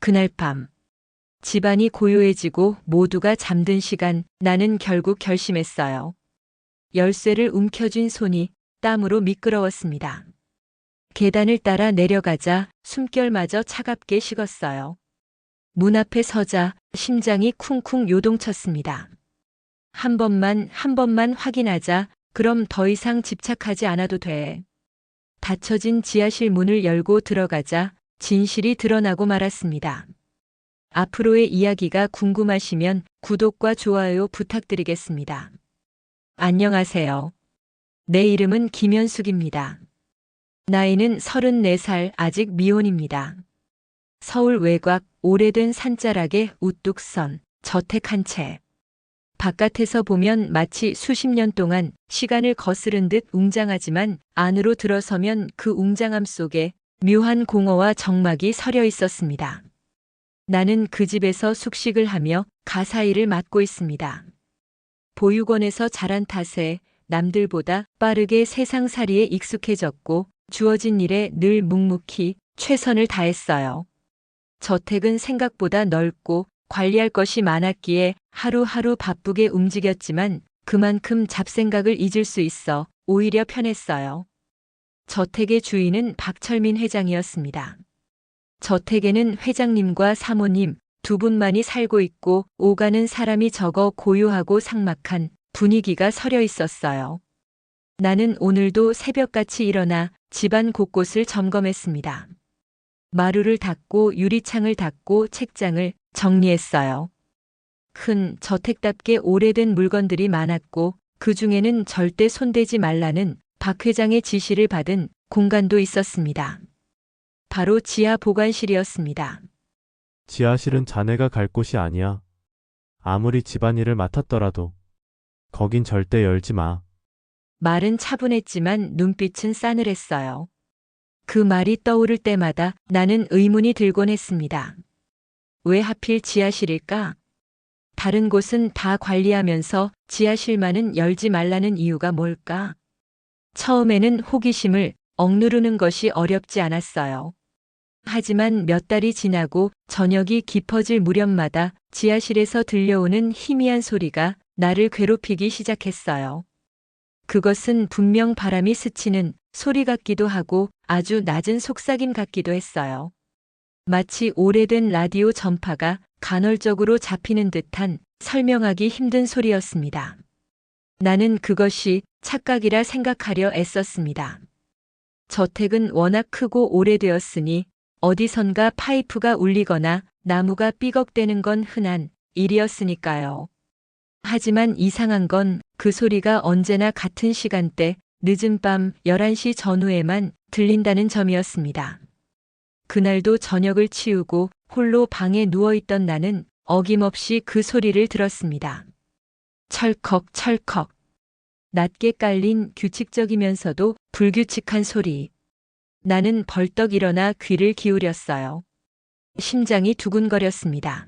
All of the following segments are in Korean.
그날 밤, 집안이 고요해지고 모두가 잠든 시간, 나는 결국 결심했어요. 열쇠를 움켜쥔 손이 땀으로 미끄러웠습니다. 계단을 따라 내려가자 숨결마저 차갑게 식었어요. 문 앞에 서자 심장이 쿵쿵 요동쳤습니다. 한 번만 확인하자. 그럼 더 이상 집착하지 않아도 돼. 닫혀진 지하실 문을 열고 들어가자 진실이 드러나고 말았습니다. 앞으로의 이야기가 궁금하시면 구독과 좋아요 부탁드리겠습니다. 안녕하세요. 내 이름은 김현숙입니다. 나이는 34살, 아직 미혼입니다. 서울 외곽 오래된 산자락에 우뚝 선 저택 한 채. 바깥에서 보면 마치 수십 년 동안 시간을 거스른 듯 웅장하지만 안으로 들어서면 그 웅장함 속에 묘한 공허와 적막이 서려 있었습니다. 나는 그 집에서 숙식을 하며 가사 일을 맡고 있습니다. 보육원에서 자란 탓에 남들보다 빠르게 세상살이에 익숙해졌고 주어진 일에 늘 묵묵히 최선을 다했어요. 저택은 생각보다 넓고 관리할 것이 많았기에 하루하루 바쁘게 움직였지만 그만큼 잡생각을 잊을 수 있어 오히려 편했어요. 저택의 주인은 박철민 회장이었습니다. 저택에는 회장님과 사모님 두 분만이 살고 있고 오가는 사람이 적어 고요하고 삭막한 분위기가 서려 있었어요. 나는 오늘도 새벽같이 일어나 집안 곳곳을 점검했습니다. 마루를 닦고 유리창을 닦고 책장을 정리했어요. 큰 저택답게 오래된 물건들이 많았고 그 중에는 절대 손대지 말라는 박 회장의 지시를 받은 공간도 있었습니다. 바로 지하 보관실이었습니다. 지하실은 자네가 갈 곳이 아니야. 아무리 집안일을 맡았더라도 거긴 절대 열지 마. 말은 차분했지만 눈빛은 싸늘했어요. 그 말이 떠오를 때마다 나는 의문이 들곤 했습니다. 왜 하필 지하실일까? 다른 곳은 다 관리하면서 지하실만은 열지 말라는 이유가 뭘까? 처음에는 호기심을 억누르는 것이 어렵지 않았어요. 하지만 몇 달이 지나고 저녁이 깊어질 무렵마다 지하실에서 들려오는 희미한 소리가 나를 괴롭히기 시작했어요. 그것은 분명 바람이 스치는 소리 같기도 하고 아주 낮은 속삭임 같기도 했어요. 마치 오래된 라디오 전파가 간헐적으로 잡히는 듯한 설명하기 힘든 소리였습니다. 나는 그것이 착각이라 생각하려 애썼습니다. 저택은 워낙 크고 오래되었으니 어디선가 파이프가 울리거나 나무가 삐걱대는 건 흔한 일이었으니까요. 하지만 이상한 건 그 소리가 언제나 같은 시간대 늦은 밤 11시 전후에만 들린다는 점이었습니다. 그날도 저녁을 치우고 홀로 방에 누워있던 나는 어김없이 그 소리를 들었습니다. 철컥 철컥. 낮게 깔린 규칙적이면서도 불규칙한 소리. 나는 벌떡 일어나 귀를 기울였어요. 심장이 두근거렸습니다.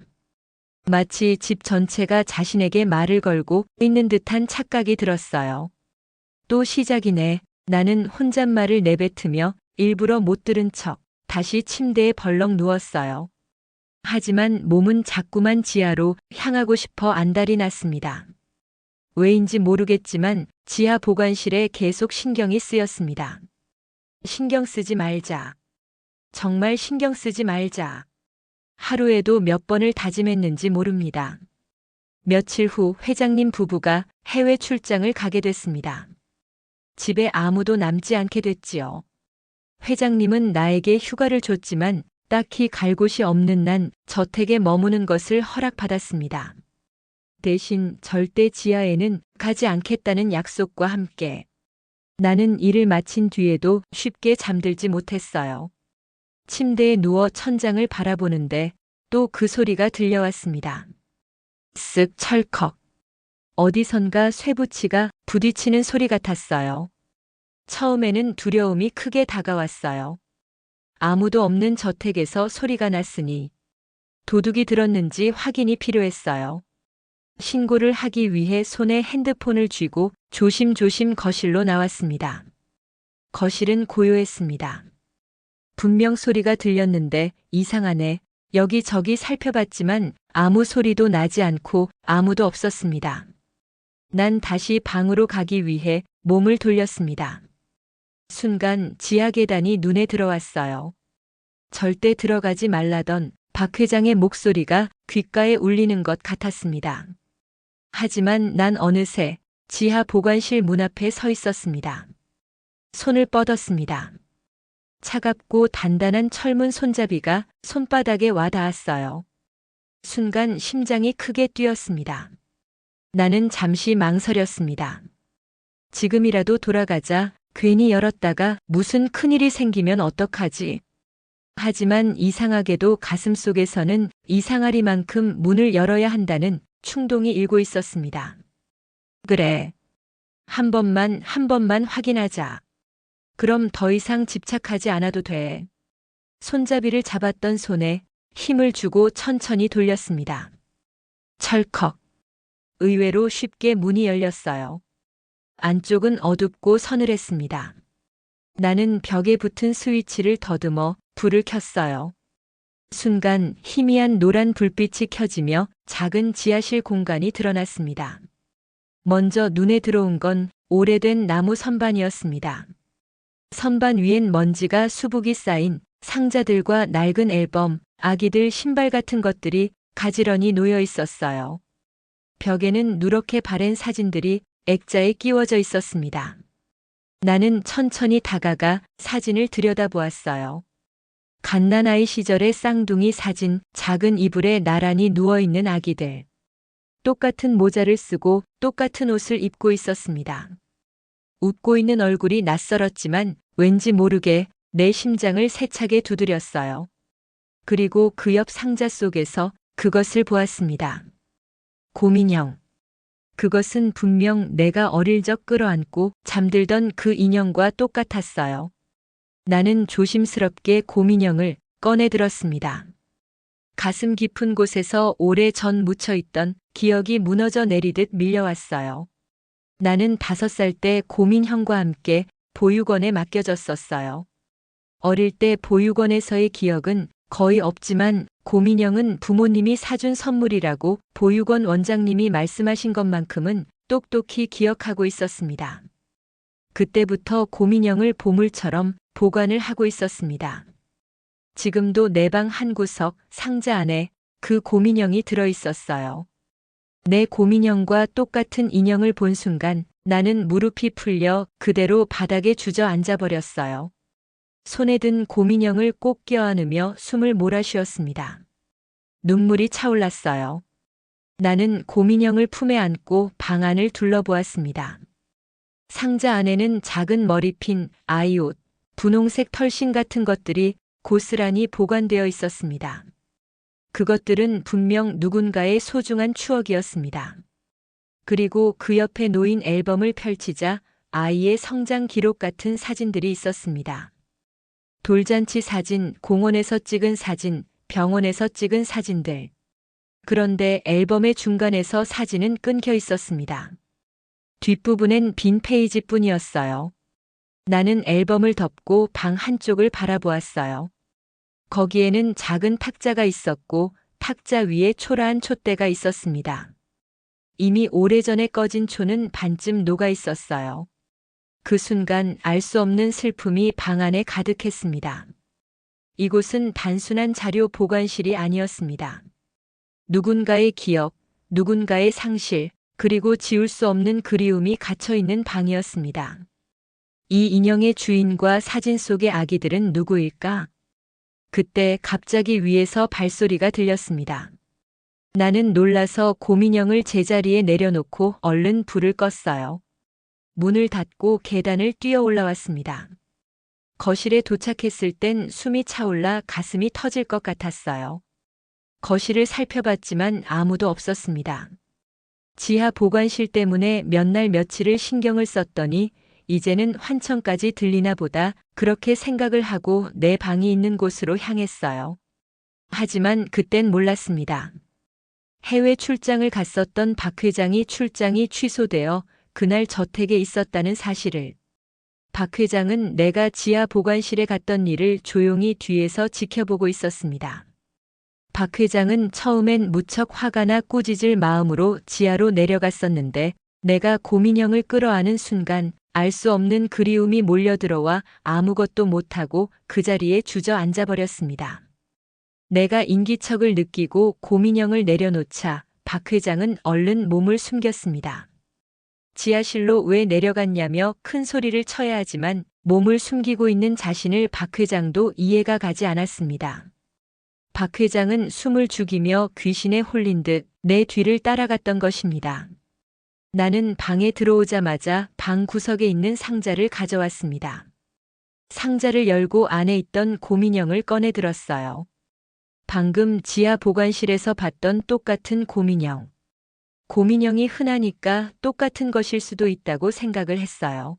마치 집 전체가 자신에게 말을 걸고 있는 듯한 착각이 들었어요. 또 시작이네. 나는 혼잣말을 내뱉으며 일부러 못 들은 척 다시 침대에 벌렁 누웠어요. 하지만 몸은 자꾸만 지하로 향하고 싶어 안달이 났습니다. 왜인지 모르겠지만 지하 보관실에 계속 신경이 쓰였습니다. 신경 쓰지 말자. 정말 신경 쓰지 말자. 하루에도 몇 번을 다짐했는지 모릅니다. 며칠 후 회장님 부부가 해외 출장을 가게 됐습니다. 집에 아무도 남지 않게 됐지요. 회장님은 나에게 휴가를 줬지만 딱히 갈 곳이 없는 난 저택에 머무는 것을 허락받았습니다. 대신 절대 지하에는 가지 않겠다는 약속과 함께 나는 일을 마친 뒤에도 쉽게 잠들지 못했어요. 침대에 누워 천장을 바라보는데 또 그 소리가 들려왔습니다. 쓱 철컥. 어디선가 쇠붙이가 부딪히는 소리 같았어요. 처음에는 두려움이 크게 다가왔어요. 아무도 없는 저택에서 소리가 났으니 도둑이 들었는지 확인이 필요했어요. 신고를 하기 위해 손에 핸드폰을 쥐고 조심조심 거실로 나왔습니다. 거실은 고요했습니다. 분명 소리가 들렸는데 이상하네. 여기저기 살펴봤지만 아무 소리도 나지 않고 아무도 없었습니다. 난 다시 방으로 가기 위해 몸을 돌렸습니다. 순간 지하 계단이 눈에 들어왔어요. 절대 들어가지 말라던 박 회장의 목소리가 귓가에 울리는 것 같았습니다. 하지만 난 어느새 지하 보관실 문 앞에 서 있었습니다. 손을 뻗었습니다. 차갑고 단단한 철문 손잡이가 손바닥에 와 닿았어요. 순간 심장이 크게 뛰었습니다. 나는 잠시 망설였습니다. 지금이라도 돌아가자. 괜히 열었다가 무슨 큰일이 생기면 어떡하지? 하지만 이상하게도 가슴속에서는 이상하리만큼 문을 열어야 한다는 충동이 일고 있었습니다. 그래. 한 번만 확인하자. 그럼 더 이상 집착하지 않아도 돼. 손잡이를 잡았던 손에 힘을 주고 천천히 돌렸습니다. 철컥. 의외로 쉽게 문이 열렸어요. 안쪽은 어둡고 서늘했습니다. 나는 벽에 붙은 스위치를 더듬어 불을 켰어요. 순간 희미한 노란 불빛이 켜지며 작은 지하실 공간이 드러났습니다. 먼저 눈에 들어온 건 오래된 나무 선반이었습니다. 선반 위엔 먼지가 수북이 쌓인 상자들과 낡은 앨범, 아기들 신발 같은 것들이 가지런히 놓여 있었어요. 벽에는 누렇게 바랜 사진들이 액자에 끼워져 있었습니다. 나는 천천히 다가가 사진을 들여다보았어요. 갓난아이 시절의 쌍둥이 사진, 작은 이불에 나란히 누워있는 아기들. 똑같은 모자를 쓰고 똑같은 옷을 입고 있었습니다. 웃고 있는 얼굴이 낯설었지만 왠지 모르게 내 심장을 세차게 두드렸어요. 그리고 그 옆 상자 속에서 그것을 보았습니다. 곰인형. 그것은 분명 내가 어릴 적 끌어안고 잠들던 그 인형과 똑같았어요. 나는 조심스럽게 곰인형을 꺼내 들었습니다. 가슴 깊은 곳에서 오래전 묻혀있던 기억이 무너져 내리듯 밀려왔어요. 나는 5살 때 곰인형과 함께 보육원에 맡겨졌었어요. 어릴 때 보육원에서의 기억은 거의 없지만 곰인형은 부모님이 사준 선물이라고 보육원 원장님이 말씀하신 것만큼은 똑똑히 기억하고 있었습니다. 그때부터 곰인형을 보물처럼 보관을 하고 있었습니다. 지금도 내 방 한 구석 상자 안에 그 곰인형이 들어 있었어요. 내 곰인형과 똑같은 인형을 본 순간 나는 무릎이 풀려 그대로 바닥에 주저앉아 버렸어요. 손에 든 곰인형을 꼭 껴안으며 숨을 몰아쉬었습니다. 눈물이 차올랐어요. 나는 곰인형을 품에 안고 방 안을 둘러보았습니다. 상자 안에는 작은 머리핀, 아이옷, 분홍색 털신 같은 것들이 고스란히 보관되어 있었습니다. 그것들은 분명 누군가의 소중한 추억이었습니다. 그리고 그 옆에 놓인 앨범을 펼치자 아이의 성장 기록 같은 사진들이 있었습니다. 돌잔치 사진, 공원에서 찍은 사진, 병원에서 찍은 사진들. 그런데 앨범의 중간에서 사진은 끊겨 있었습니다. 뒷부분엔 빈 페이지뿐이었어요. 나는 앨범을 덮고 방 한쪽을 바라보았어요. 거기에는 작은 탁자가 있었고 탁자 위에 초라한 촛대가 있었습니다. 이미 오래전에 꺼진 초는 반쯤 녹아 있었어요. 그 순간 알 수 없는 슬픔이 방 안에 가득했습니다. 이곳은 단순한 자료 보관실이 아니었습니다. 누군가의 기억, 누군가의 상실, 그리고 지울 수 없는 그리움이 갇혀 있는 방이었습니다. 이 인형의 주인과 사진 속의 아기들은 누구일까? 그때 갑자기 위에서 발소리가 들렸습니다. 나는 놀라서 곰인형을 제자리에 내려놓고 얼른 불을 껐어요. 문을 닫고 계단을 뛰어 올라왔습니다. 거실에 도착했을 땐 숨이 차올라 가슴이 터질 것 같았어요. 거실을 살펴봤지만 아무도 없었습니다. 지하 보관실 때문에 몇 날 며칠을 신경을 썼더니 이제는 환청까지 들리나 보다 그렇게 생각을 하고 내 방이 있는 곳으로 향했어요. 하지만 그땐 몰랐습니다. 해외 출장을 갔었던 박 회장이 출장이 취소되어 그날 저택에 있었다는 사실을. 박 회장은 내가 지하 보관실에 갔던 일을 조용히 뒤에서 지켜보고 있었습니다. 박 회장은 처음엔 무척 화가 나 꾸짖을 마음으로 지하로 내려갔었는데 내가 고민형을 끌어안은 순간 알 수 없는 그리움이 몰려들어와 아무것도 못하고 그 자리에 주저앉아 버렸습니다. 내가 인기척을 느끼고 고민형을 내려놓자 박 회장은 얼른 몸을 숨겼습니다. 지하실로 왜 내려갔냐며 큰 소리를 쳐야 하지만 몸을 숨기고 있는 자신을 박 회장도 이해가 가지 않았습니다. 박 회장은 숨을 죽이며 귀신에 홀린 듯 내 뒤를 따라갔던 것입니다. 나는 방에 들어오자마자 방 구석에 있는 상자를 가져왔습니다. 상자를 열고 안에 있던 고민형을 꺼내 들었어요. 방금 지하 보관실에서 봤던 똑같은 고민형. 고민형이 흔하니까 똑같은 것일 수도 있다고 생각을 했어요.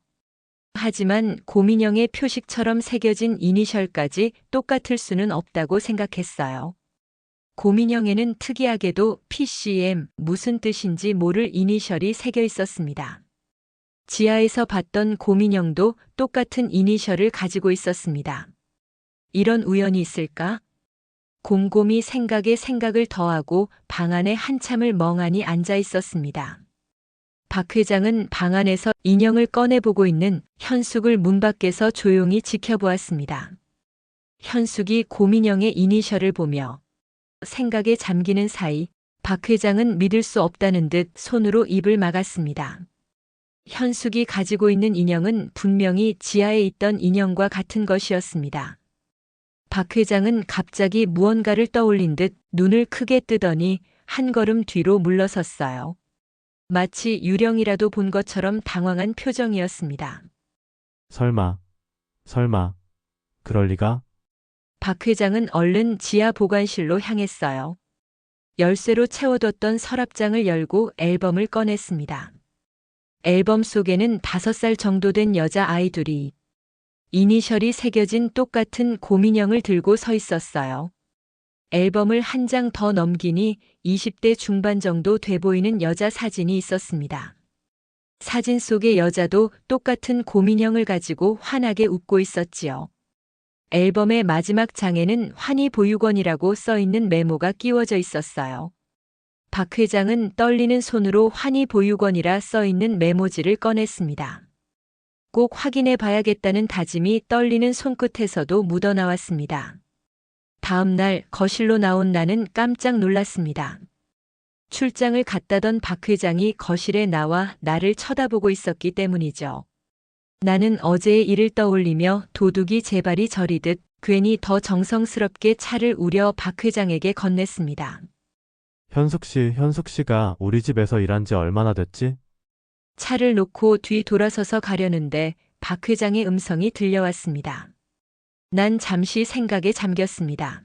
하지만 고민형의 표식처럼 새겨진 이니셜까지 똑같을 수는 없다고 생각했어요. 고민형에는 특이하게도 PCM 무슨 뜻인지 모를 이니셜이 새겨 있었습니다. 지하에서 봤던 고민형도 똑같은 이니셜을 가지고 있었습니다. 이런 우연이 있을까? 곰곰이 생각에 생각을 더하고 방 안에 한참을 멍하니 앉아 있었습니다. 박 회장은 방 안에서 인형을 꺼내보고 있는 현숙을 문 밖에서 조용히 지켜보았습니다. 현숙이 고민형의 이니셜을 보며 생각에 잠기는 사이 박 회장은 믿을 수 없다는 듯 손으로 입을 막았습니다. 현숙이 가지고 있는 인형은 분명히 지하에 있던 인형과 같은 것이었습니다. 박 회장은 갑자기 무언가를 떠올린 듯 눈을 크게 뜨더니 한 걸음 뒤로 물러섰어요. 마치 유령이라도 본 것처럼 당황한 표정이었습니다. 설마, 그럴 리가? 박 회장은 얼른 지하 보관실로 향했어요. 열쇠로 채워뒀던 서랍장을 열고 앨범을 꺼냈습니다. 앨범 속에는 5살 정도 된 여자 아이들이 이니셜이 새겨진 똑같은 고민형을 들고 서 있었어요. 앨범을 한 장 더 넘기니 20대 중반 정도 돼 보이는 여자 사진이 있었습니다. 사진 속의 여자도 똑같은 고민형을 가지고 환하게 웃고 있었지요. 앨범의 마지막 장에는 환희보육원이라고 써 있는 메모가 끼워져 있었어요. 박 회장은 떨리는 손으로 환희보육원이라 써 있는 메모지를 꺼냈습니다. 꼭 확인해 봐야겠다는 다짐이 떨리는 손끝에서도 묻어나왔습니다. 다음 날 거실로 나온 나는 깜짝 놀랐습니다. 출장을 갔다던 박 회장이 거실에 나와 나를 쳐다보고 있었기 때문이죠. 나는 어제의 일을 떠올리며 도둑이 제 발이 저리듯 괜히 더 정성스럽게 차를 우려 박 회장에게 건넸습니다. 현숙 씨가 우리 집에서 일한 지 얼마나 됐지? 차를 놓고 뒤 돌아서서 가려는데 박 회장의 음성이 들려왔습니다. 난 잠시 생각에 잠겼습니다.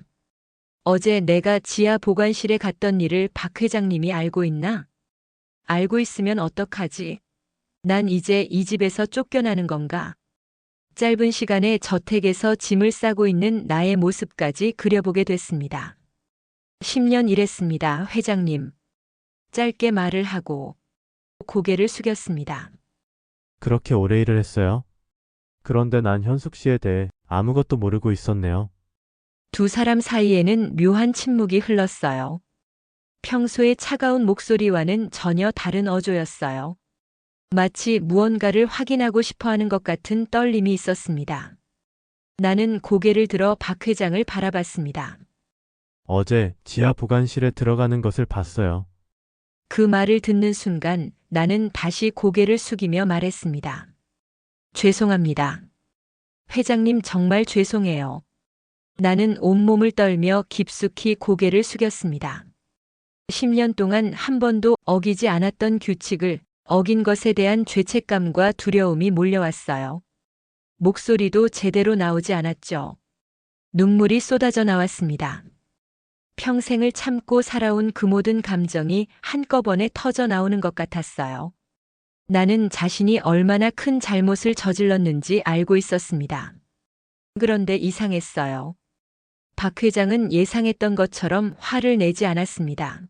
어제 내가 지하 보관실에 갔던 일을 박 회장님이 알고 있나? 알고 있으면 어떡하지? 난 이제 이 집에서 쫓겨나는 건가? 짧은 시간에 저택에서 짐을 싸고 있는 나의 모습까지 그려보게 됐습니다. 10년 일했습니다, 회장님. 짧게 말을 하고 고개를 숙였습니다. 그렇게 오래 일을 했어요? 그런데 난 현숙 씨에 대해 아무것도 모르고 있었네요. 두 사람 사이에는 묘한 침묵이 흘렀어요. 평소의 차가운 목소리와는 전혀 다른 어조였어요. 마치 무언가를 확인하고 싶어 하는 것 같은 떨림이 있었습니다. 나는 고개를 들어 박 회장을 바라봤습니다. 어제 지하 보관실에 들어가는 것을 봤어요. 그 말을 듣는 순간 나는 다시 고개를 숙이며 말했습니다. 죄송합니다. 회장님 정말 죄송해요. 나는 온몸을 떨며 깊숙이 고개를 숙였습니다. 10년 동안 한 번도 어기지 않았던 규칙을 어긴 것에 대한 죄책감과 두려움이 몰려왔어요. 목소리도 제대로 나오지 않았죠. 눈물이 쏟아져 나왔습니다. 평생을 참고 살아온 그 모든 감정이 한꺼번에 터져 나오는 것 같았어요. 나는 자신이 얼마나 큰 잘못을 저질렀는지 알고 있었습니다. 그런데 이상했어요. 박 회장은 예상했던 것처럼 화를 내지 않았습니다.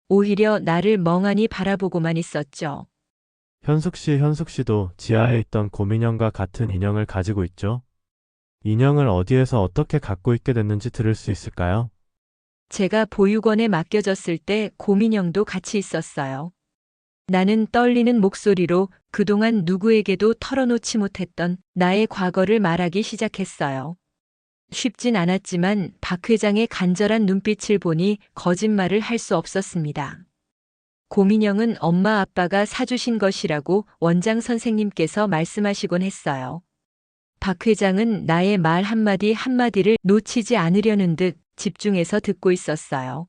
오히려 나를 멍하니 바라보고만 있었죠. 현숙 씨도 지하에 있던 고민형과 같은 인형을 가지고 있죠? 인형을 어디에서 어떻게 갖고 있게 됐는지 들을 수 있을까요? 제가 보육원에 맡겨졌을 때 고민영도 같이 있었어요. 나는 떨리는 목소리로 그동안 누구에게도 털어놓지 못했던 나의 과거를 말하기 시작했어요. 쉽진 않았지만 박 회장의 간절한 눈빛을 보니 거짓말을 할 수 없었습니다. 고민영은 엄마 아빠가 사주신 것이라고 원장 선생님께서 말씀하시곤 했어요. 박 회장은 나의 말 한마디 한마디를 놓치지 않으려는 듯 집중해서 듣고 있었어요.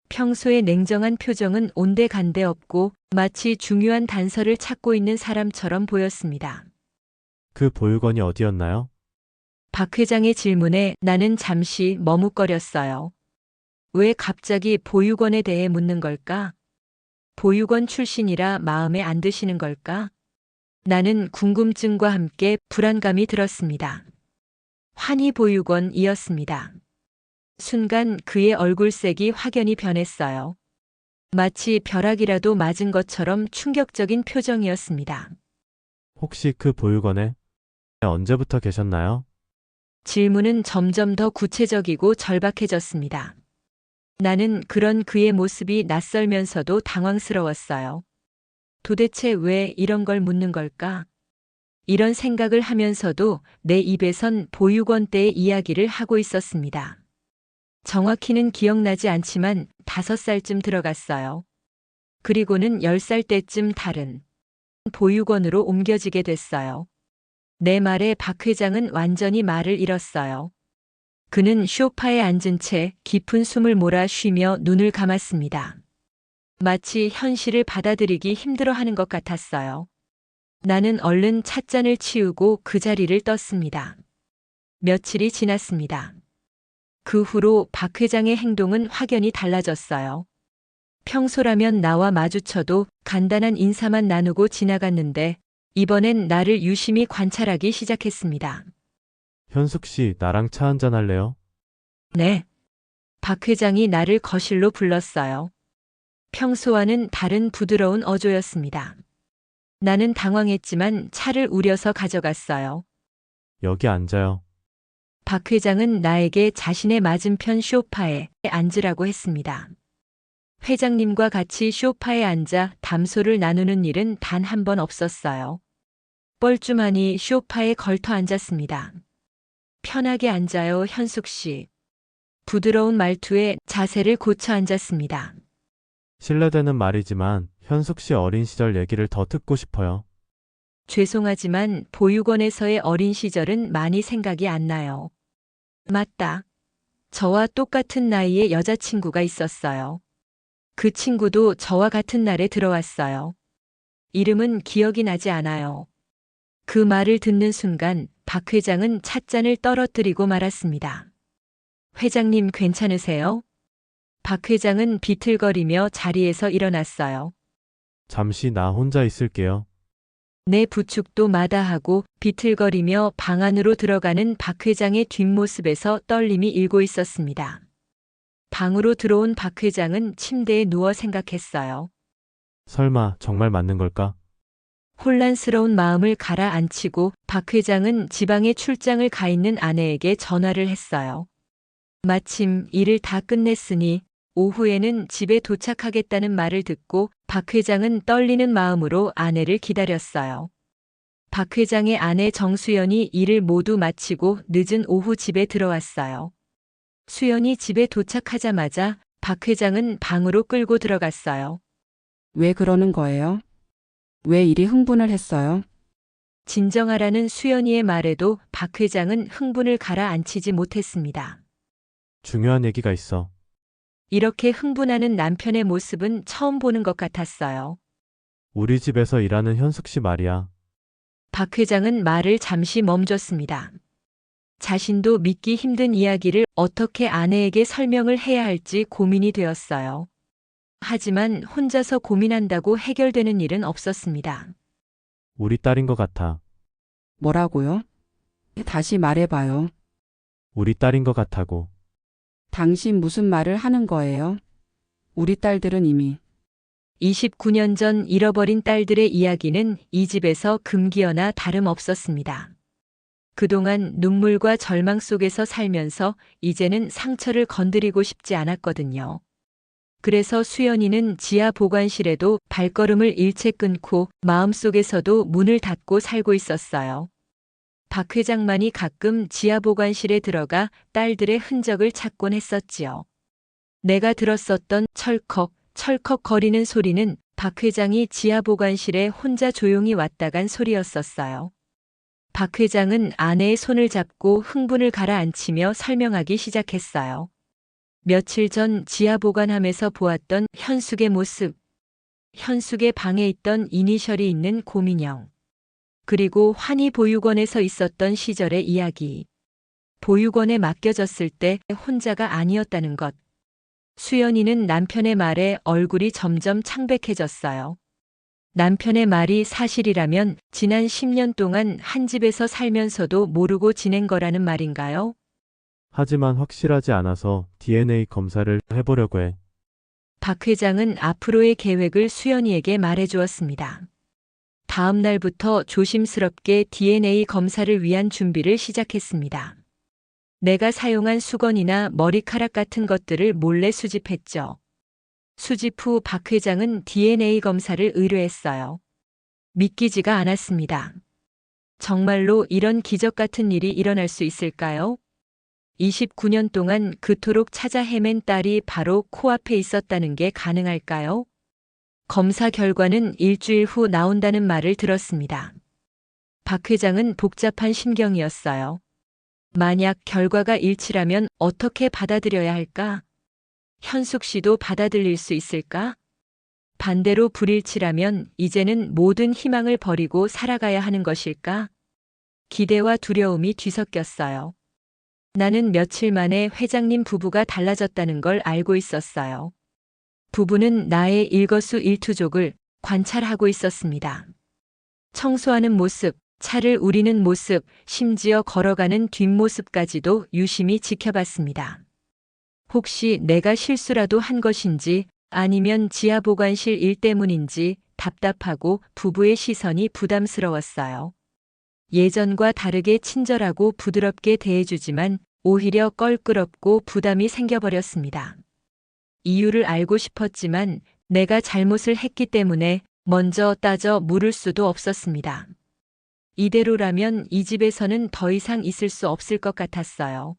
평소의 냉정한 표정은 온데간데 없고 마치 중요한 단서를 찾고 있는 사람처럼 보였습니다. 그 보육원이 어디였나요? 박 회장의 질문에 나는 잠시 머뭇거렸어요. 왜 갑자기 보육원에 대해 묻는 걸까? 보육원 출신이라 마음에 안 드시는 걸까? 나는 궁금증과 함께 불안감이 들었습니다. 환희보육원이었습니다. 순간 그의 얼굴색이 확연히 변했어요. 마치 벼락이라도 맞은 것처럼 충격적인 표정이었습니다. 혹시 그 보육원에 언제부터 계셨나요? 질문은 점점 더 구체적이고 절박해졌습니다. 나는 그런 그의 모습이 낯설면서도 당황스러웠어요. 도대체 왜 이런 걸 묻는 걸까? 이런 생각을 하면서도 내 입에선 보육원 때의 이야기를 하고 있었습니다. 정확히는 기억나지 않지만 5살쯤 들어갔어요. 그리고는 10살 때쯤 다른 보육원으로 옮겨지게 됐어요. 내 말에 박 회장은 완전히 말을 잃었어요. 그는 소파에 앉은 채 깊은 숨을 몰아 쉬며 눈을 감았습니다. 마치 현실을 받아들이기 힘들어하는 것 같았어요. 나는 얼른 찻잔을 치우고 그 자리를 떴습니다. 며칠이 지났습니다. 그 후로 박 회장의 행동은 확연히 달라졌어요. 평소라면 나와 마주쳐도 간단한 인사만 나누고 지나갔는데 이번엔 나를 유심히 관찰하기 시작했습니다. 현숙 씨, 나랑 차 한잔 할래요? 네. 박 회장이 나를 거실로 불렀어요. 평소와는 다른 부드러운 어조였습니다. 나는 당황했지만 차를 우려서 가져갔어요. 여기 앉아요. 박 회장은 나에게 자신의 맞은편 소파에 앉으라고 했습니다. 회장님과 같이 소파에 앉아 담소를 나누는 일은 단 한 번 없었어요. 뻘쭘하니 소파에 걸터 앉았습니다. 편하게 앉아요, 현숙 씨. 부드러운 말투에 자세를 고쳐 앉았습니다. 실례되는 말이지만 현숙 씨 어린 시절 얘기를 더 듣고 싶어요. 죄송하지만 보육원에서의 어린 시절은 많이 생각이 안 나요. 맞다. 저와 똑같은 나이의 여자친구가 있었어요. 그 친구도 저와 같은 날에 들어왔어요. 이름은 기억이 나지 않아요. 그 말을 듣는 순간 박 회장은 찻잔을 떨어뜨리고 말았습니다. 회장님 괜찮으세요? 박 회장은 비틀거리며 자리에서 일어났어요. 잠시 나 혼자 있을게요. 내 부축도 마다하고 비틀거리며 방 안으로 들어가는 박 회장의 뒷모습에서 떨림이 일고 있었습니다. 방으로 들어온 박 회장은 침대에 누워 생각했어요. 설마 정말 맞는 걸까? 혼란스러운 마음을 가라앉히고 박 회장은 지방에 출장을 가 있는 아내에게 전화를 했어요. 마침 일을 다 끝냈으니 오후에는 집에 도착하겠다는 말을 듣고 박 회장은 떨리는 마음으로 아내를 기다렸어요. 박 회장의 아내 정수연이 일을 모두 마치고 늦은 오후 집에 들어왔어요. 수연이 집에 도착하자마자 박 회장은 방으로 끌고 들어갔어요. 왜 그러는 거예요? 왜 이리 흥분을 했어요? 진정하라는 수연이의 말에도 박 회장은 흥분을 가라앉히지 못했습니다. 중요한 얘기가 있어. 이렇게 흥분하는 남편의 모습은 처음 보는 것 같았어요. 우리 집에서 일하는 현숙 씨 말이야. 박 회장은 말을 잠시 멈췄습니다. 자신도 믿기 힘든 이야기를 어떻게 아내에게 설명을 해야 할지 고민이 되었어요. 하지만 혼자서 고민한다고 해결되는 일은 없었습니다. 우리 딸인 것 같아. 뭐라고요? 다시 말해봐요. 우리 딸인 것 같다고. 당신 무슨 말을 하는 거예요? 우리 딸들은 이미 29년 전 잃어버린 딸들의 이야기는 이 집에서 금기어나 다름없었습니다. 그동안 눈물과 절망 속에서 살면서 이제는 상처를 건드리고 싶지 않았거든요. 그래서 수연이는 지하 보관실에도 발걸음을 일체 끊고 마음속에서도 문을 닫고 살고 있었어요. 박 회장만이 가끔 지하 보관실에 들어가 딸들의 흔적을 찾곤 했었지요. 내가 들었었던 철컥, 철컥 거리는 소리는 박 회장이 지하 보관실에 혼자 조용히 왔다 간 소리였었어요. 박 회장은 아내의 손을 잡고 흥분을 가라앉히며 설명하기 시작했어요. 며칠 전 지하 보관함에서 보았던 현숙의 모습, 현숙의 방에 있던 이니셜이 있는 곰인형, 그리고 환희 보육원에서 있었던 시절의 이야기. 보육원에 맡겨졌을 때 혼자가 아니었다는 것. 수연이는 남편의 말에 얼굴이 점점 창백해졌어요. 남편의 말이 사실이라면 지난 10년 동안 한 집에서 살면서도 모르고 지낸 거라는 말인가요? 하지만 확실하지 않아서 DNA 검사를 해보려고 해. 박 회장은 앞으로의 계획을 수연이에게 말해주었습니다. 다음 날부터 조심스럽게 DNA 검사를 위한 준비를 시작했습니다. 내가 사용한 수건이나 머리카락 같은 것들을 몰래 수집했죠. 수집 후 박 회장은 DNA 검사를 의뢰했어요. 믿기지가 않았습니다. 정말로 이런 기적 같은 일이 일어날 수 있을까요? 29년 동안 그토록 찾아 헤맨 딸이 바로 코앞에 있었다는 게 가능할까요? 검사 결과는 일주일 후 나온다는 말을 들었습니다. 박 회장은 복잡한 심경이었어요. 만약 결과가 일치라면 어떻게 받아들여야 할까? 현숙 씨도 받아들일 수 있을까? 반대로 불일치라면 이제는 모든 희망을 버리고 살아가야 하는 것일까? 기대와 두려움이 뒤섞였어요. 나는 며칠 만에 회장님 부부가 달라졌다는 걸 알고 있었어요. 부부는 나의 일거수일투족을 관찰하고 있었습니다. 청소하는 모습, 차를 우리는 모습, 심지어 걸어가는 뒷모습까지도 유심히 지켜봤습니다. 혹시 내가 실수라도 한 것인지 아니면 지하 보관실 일 때문인지 답답하고 부부의 시선이 부담스러웠어요. 예전과 다르게 친절하고 부드럽게 대해주지만 오히려 껄끄럽고 부담이 생겨버렸습니다. 이유를 알고 싶었지만 내가 잘못을 했기 때문에 먼저 따져 물을 수도 없었습니다. 이대로라면 이 집에서는 더 이상 있을 수 없을 것 같았어요.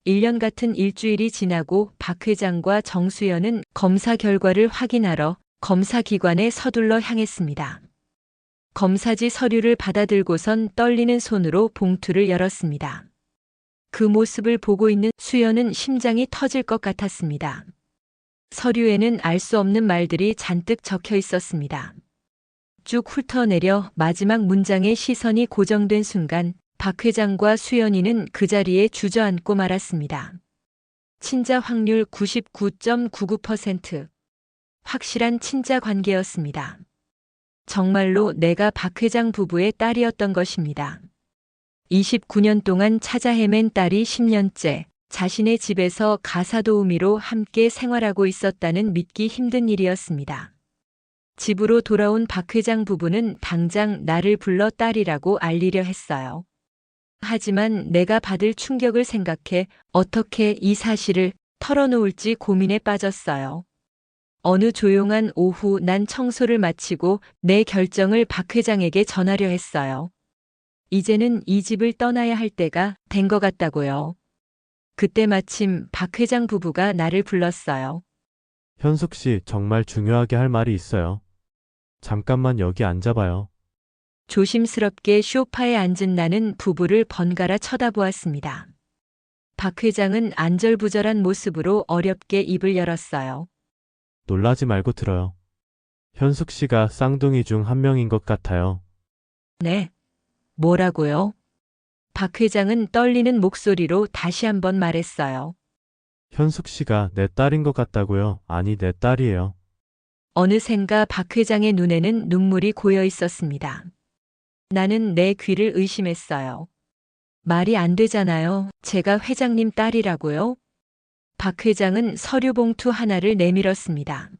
1년 같은 일주일이 지나고 박 회장과 정수연은 검사 결과를 확인하러 검사기관에 서둘러 향했습니다. 검사지 서류를 받아들고선 떨리는 손으로 봉투를 열었습니다. 그 모습을 보고 있는 수연은 심장이 터질 것 같았습니다. 서류에는 알 수 없는 말들이 잔뜩 적혀 있었습니다. 쭉 훑어내려 마지막 문장에 시선이 고정된 순간 박 회장과 수연이는 그 자리에 주저앉고 말았습니다. 친자 확률 99.99%. 확실한 친자 관계였습니다. 정말로 내가 박 회장 부부의 딸이었던 것입니다. 29년 동안 찾아 헤맨 딸이 10년째 자신의 집에서 가사도우미로 함께 생활하고 있었다는 믿기 힘든 일이었습니다. 집으로 돌아온 박 회장 부부는 당장 나를 불러 딸이라고 알리려 했어요. 하지만 내가 받을 충격을 생각해 어떻게 이 사실을 털어놓을지 고민에 빠졌어요. 어느 조용한 오후 난 청소를 마치고 내 결정을 박 회장에게 전하려 했어요. 이제는 이 집을 떠나야 할 때가 된 것 같다고요. 그때 마침 박 회장 부부가 나를 불렀어요. 현숙 씨, 정말 중요하게 할 말이 있어요. 잠깐만 여기 앉아봐요. 조심스럽게 소파에 앉은 나는 부부를 번갈아 쳐다보았습니다. 박 회장은 안절부절한 모습으로 어렵게 입을 열었어요. 놀라지 말고 들어요. 현숙 씨가 쌍둥이 중 한 명인 것 같아요. 네. 뭐라고요? 박 회장은 떨리는 목소리로 다시 한번 말했어요. 현숙 씨가 내 딸인 것 같다고요. 아니, 내 딸이에요. 어느샌가 박 회장의 눈에는 눈물이 고여 있었습니다. 나는 내 귀를 의심했어요. 말이 안 되잖아요. 제가 회장님 딸이라고요? 박 회장은 서류 봉투 하나를 내밀었습니다.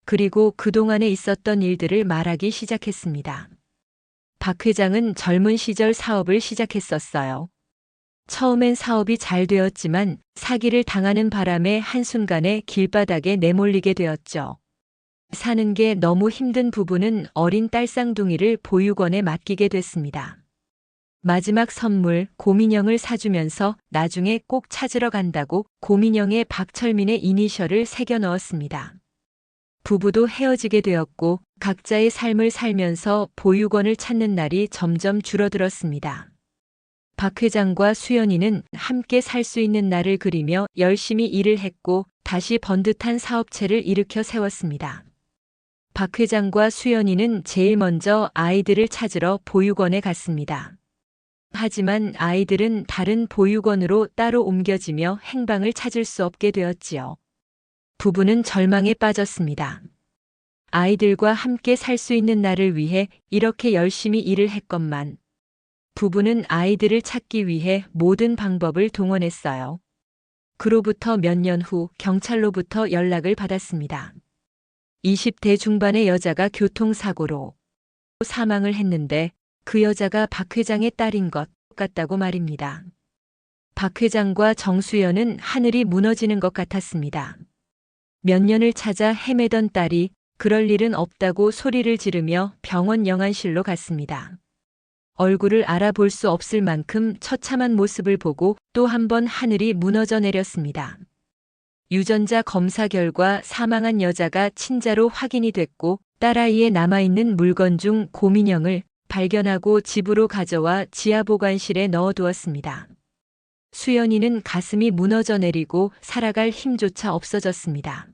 그리고 그동안에 있었던 일들을 말하기 시작했습니다. 박 회장은 젊은 시절 사업을 시작했었어요. 처음엔 사업이 잘 되었지만 사기를 당하는 바람에 한순간에 길바닥에 내몰리게 되었죠. 사는 게 너무 힘든 부부는 어린 딸 쌍둥이를 보육원에 맡기게 됐습니다. 마지막 선물 고민형을 사주면서 나중에 꼭 찾으러 간다고 고민형에 박철민의 이니셜을 새겨 넣었습니다. 부부도 헤어지게 되었고 각자의 삶을 살면서 보육원을 찾는 날이 점점 줄어들었습니다. 박 회장과 수연이는 함께 살 수 있는 날을 그리며 열심히 일을 했고 다시 번듯한 사업체를 일으켜 세웠습니다. 박 회장과 수연이는 제일 먼저 아이들을 찾으러 보육원에 갔습니다. 하지만 아이들은 다른 보육원으로 따로 옮겨지며 행방을 찾을 수 없게 되었지요. 부부는 절망에 빠졌습니다. 아이들과 함께 살 수 있는 날을 위해 이렇게 열심히 일을 했건만 부부는 아이들을 찾기 위해 모든 방법을 동원했어요. 그로부터 몇 년 후 경찰로부터 연락을 받았습니다. 20대 중반의 여자가 교통사고로 사망을 했는데 그 여자가 박 회장의 딸인 것 같다고 말입니다. 박 회장과 정수연은 하늘이 무너지는 것 같았습니다. 몇 년을 찾아 헤매던 딸이 그럴 일은 없다고 소리를 지르며 병원 영안실로 갔습니다. 얼굴을 알아볼 수 없을 만큼 처참한 모습을 보고 또 한 번 하늘이 무너져 내렸습니다. 유전자 검사 결과 사망한 여자가 친자로 확인이 됐고 딸아이에 남아있는 물건 중 고민형을 발견하고 집으로 가져와 지하보관실에 넣어두었습니다. 수연이는 가슴이 무너져 내리고 살아갈 힘조차 없어졌습니다.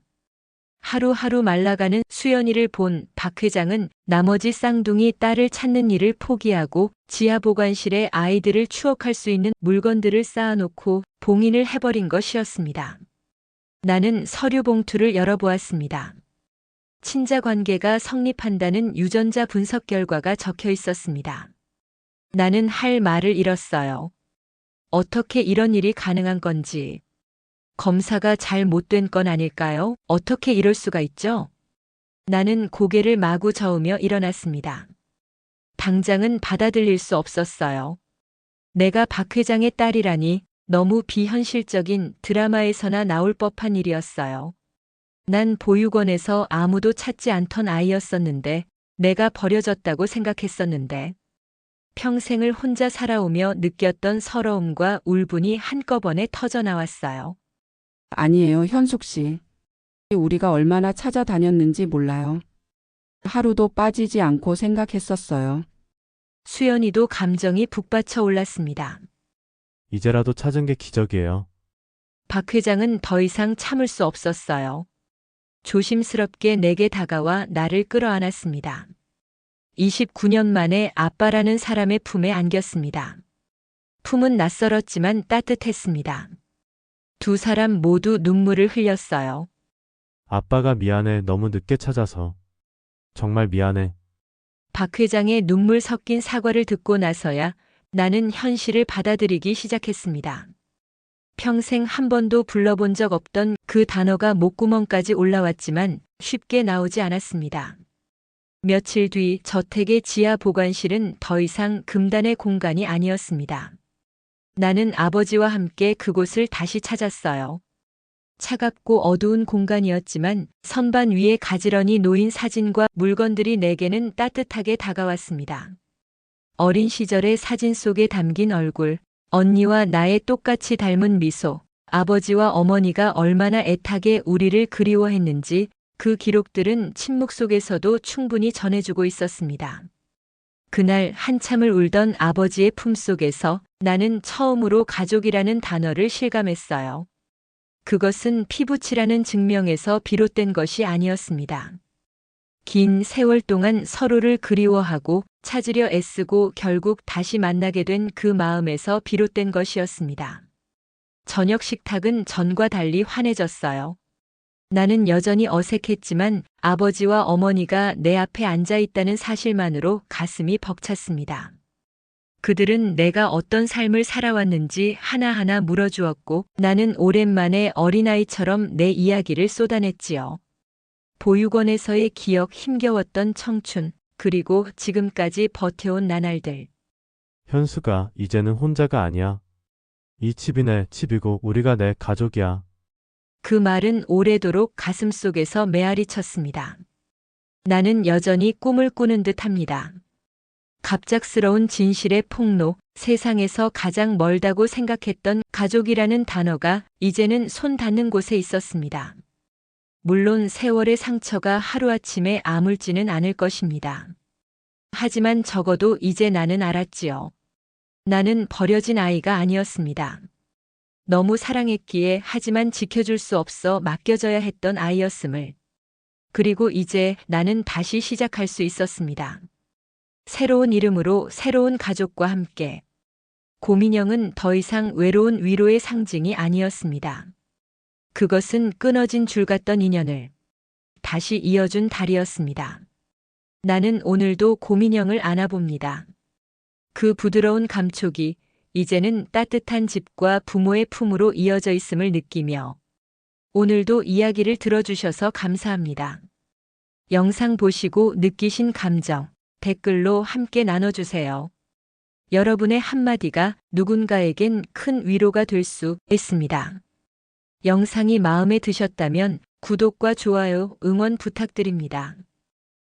하루하루 말라가는 수연이를 본 박 회장은 나머지 쌍둥이 딸을 찾는 일을 포기하고 지하보관실에 아이들을 추억할 수 있는 물건들을 쌓아놓고 봉인을 해버린 것이었습니다. 나는 서류 봉투를 열어보았습니다. 친자 관계가 성립한다는 유전자 분석 결과가 적혀 있었습니다. 나는 할 말을 잃었어요. 어떻게 이런 일이 가능한 건지. 검사가 잘못된 건 아닐까요? 어떻게 이럴 수가 있죠? 나는 고개를 마구 저으며 일어났습니다. 당장은 받아들일 수 없었어요. 내가 박 회장의 딸이라니 너무 비현실적인 드라마에서나 나올 법한 일이었어요. 난 보육원에서 아무도 찾지 않던 아이였었는데 내가 버려졌다고 생각했었는데 평생을 혼자 살아오며 느꼈던 서러움과 울분이 한꺼번에 터져 나왔어요. 아니에요, 현숙 씨. 우리가 얼마나 찾아다녔는지 몰라요. 하루도 빠지지 않고 생각했었어요. 수연이도 감정이 북받쳐 올랐습니다. 이제라도 찾은 게 기적이에요. 박 회장은 더 이상 참을 수 없었어요. 조심스럽게 내게 다가와 나를 끌어안았습니다. 29년 만에 아빠라는 사람의 품에 안겼습니다. 품은 낯설었지만 따뜻했습니다. 두 사람 모두 눈물을 흘렸어요. 아빠가 미안해. 너무 늦게 찾아서. 정말 미안해. 박 회장의 눈물 섞인 사과를 듣고 나서야 나는 현실을 받아들이기 시작했습니다. 평생 한 번도 불러본 적 없던 그 단어가 목구멍까지 올라왔지만 쉽게 나오지 않았습니다. 며칠 뒤 저택의 지하 보관실은 더 이상 금단의 공간이 아니었습니다. 나는 아버지와 함께 그곳을 다시 찾았어요. 차갑고 어두운 공간이었지만 선반 위에 가지런히 놓인 사진과 물건들이 내게는 따뜻하게 다가왔습니다. 어린 시절의 사진 속에 담긴 얼굴, 언니와 나의 똑같이 닮은 미소, 아버지와 어머니가 얼마나 애타게 우리를 그리워했는지 그 기록들은 침묵 속에서도 충분히 전해주고 있었습니다. 그날 한참을 울던 아버지의 품속에서 나는 처음으로 가족이라는 단어를 실감했어요. 그것은 피부치라는 증명에서 비롯된 것이 아니었습니다. 긴 세월 동안 서로를 그리워하고 찾으려 애쓰고 결국 다시 만나게 된 그 마음에서 비롯된 것이었습니다. 저녁 식탁은 전과 달리 환해졌어요. 나는 여전히 어색했지만 아버지와 어머니가 내 앞에 앉아 있다는 사실만으로 가슴이 벅찼습니다. 그들은 내가 어떤 삶을 살아왔는지 하나하나 물어주었고 나는 오랜만에 어린아이처럼 내 이야기를 쏟아냈지요. 보육원에서의 기억, 힘겨웠던 청춘, 그리고 지금까지 버텨온 나날들. 현수가 이제는 혼자가 아니야. 이 집이 내 집이고 우리가 내 가족이야. 그 말은 오래도록 가슴속에서 메아리 쳤습니다. 나는 여전히 꿈을 꾸는 듯 합니다. 갑작스러운 진실의 폭로, 세상에서 가장 멀다고 생각했던 가족이라는 단어가 이제는 손 닿는 곳에 있었습니다. 물론 세월의 상처가 하루아침에 아물지는 않을 것입니다. 하지만 적어도 이제 나는 알았지요. 나는 버려진 아이가 아니었습니다. 너무 사랑했기에 하지만 지켜줄 수 없어 맡겨져야 했던 아이였음을. 그리고 이제 나는 다시 시작할 수 있었습니다. 새로운 이름으로 새로운 가족과 함께. 고민영은 더 이상 외로운 위로의 상징이 아니었습니다. 그것은 끊어진 줄 같던 인연을 다시 이어준 달이었습니다. 나는 오늘도 고민영을 안아봅니다. 그 부드러운 감촉이 이제는 따뜻한 집과 부모의 품으로 이어져 있음을 느끼며 오늘도 이야기를 들어주셔서 감사합니다. 영상 보시고 느끼신 감정 댓글로 함께 나눠주세요. 여러분의 한마디가 누군가에겐 큰 위로가 될 수 있습니다. 영상이 마음에 드셨다면 구독과 좋아요, 응원 부탁드립니다.